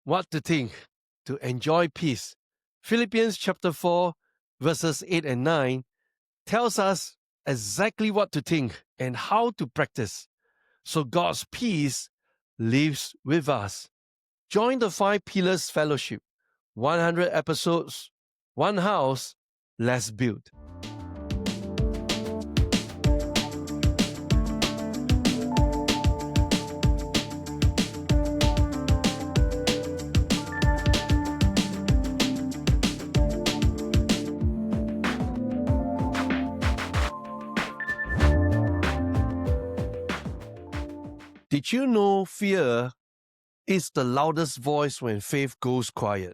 what to think to enjoy peace. Philippians chapter 4, verses 8 and 9 tells us exactly what to think and how to practice. So God's peace lives with us. Join the 5 Pillars Fellowship. 100 episodes, one house, let's build. Did you know fear is the loudest voice when faith goes quiet?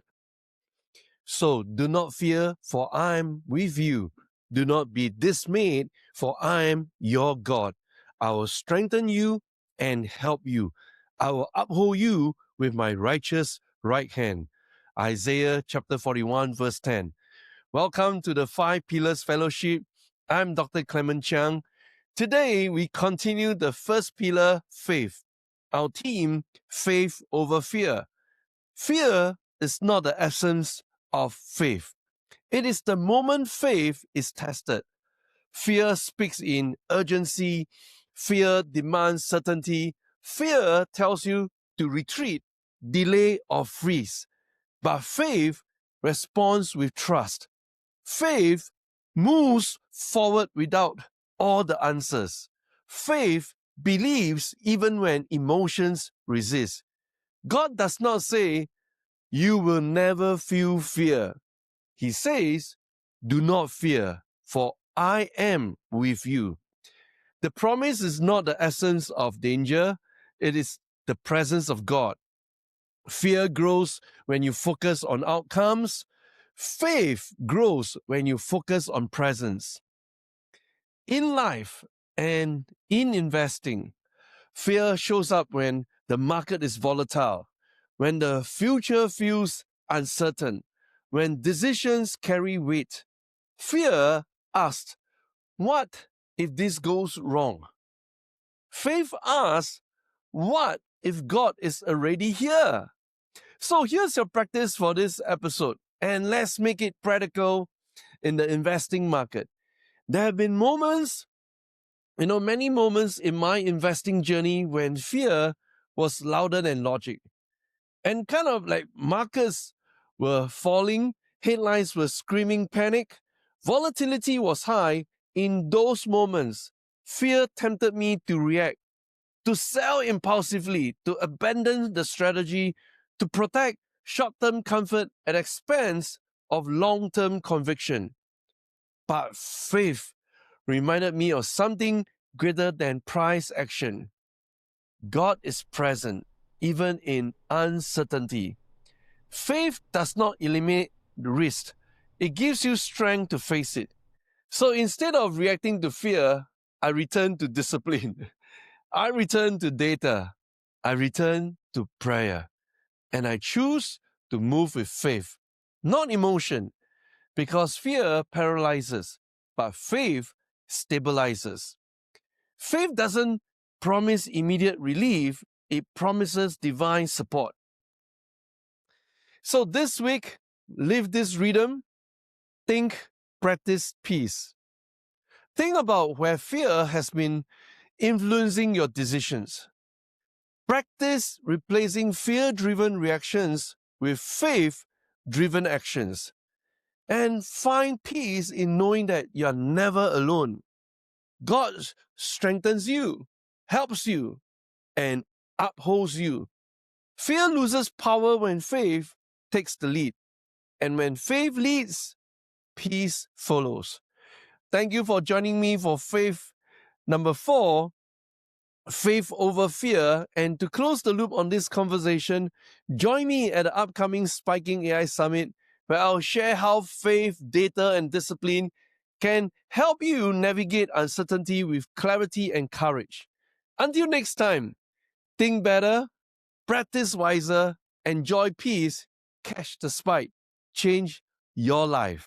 So do not fear, for I am with you. Do not be dismayed, for I am your God. I will strengthen you and help you. I will uphold you with my righteous right hand. Isaiah chapter 41, verse 10. Welcome to the 5 Pillars Fellowship. I'm Dr. Clemen Chiang. Today, we continue the first pillar, faith. Our theme, faith over fear. Fear is not the absence of faith. It is the moment faith is tested. Fear speaks in urgency. Fear demands certainty. Fear tells you to retreat, delay, or freeze. But faith responds with trust. Faith moves forward without all the answers. Faith believes even when emotions resist. God does not say, you will never feel fear. He says, do not fear, for I am with you. The promise is not the essence of danger, it is the presence of God. Fear grows when you focus on outcomes. Faith grows when you focus on presence. In life and in investing, fear shows up when the market is volatile, when the future feels uncertain, when decisions carry weight. Fear asks, what if this goes wrong? Faith asks, what if God is already here? So here's your practice for this episode, and let's make it practical in the investing market. There have been moments, many moments in my investing journey when fear was louder than logic. And kind of like markets were falling, headlines were screaming panic, volatility was high. In those moments, fear tempted me to react, to sell impulsively, to abandon the strategy, to protect short-term comfort at expense of long-term conviction. But faith reminded me of something greater than price action. God is present even in uncertainty. Faith does not eliminate the risk. It gives you strength to face it. So instead of reacting to fear, I return to discipline. I return to data. I return to prayer. And I choose to move with faith, not emotion, because fear paralyzes, but faith stabilizes. Faith doesn't promise immediate relief, it promises divine support. So this week, live this rhythm, think, practice peace. Think about where fear has been influencing your decisions. Practice replacing fear-driven reactions with faith-driven actions. And find peace in knowing that you are never alone. God strengthens you, helps you, and upholds you. Fear loses power when faith takes the lead. And when faith leads, peace follows. Thank you for joining me for faith number 4, faith over fear. And to close the loop on this conversation, join me at the upcoming Spiking AI Summit, where I'll share how faith, data, and discipline can help you navigate uncertainty with clarity and courage. Until next time, think better, practice wiser, enjoy peace, catch the spike, change your life.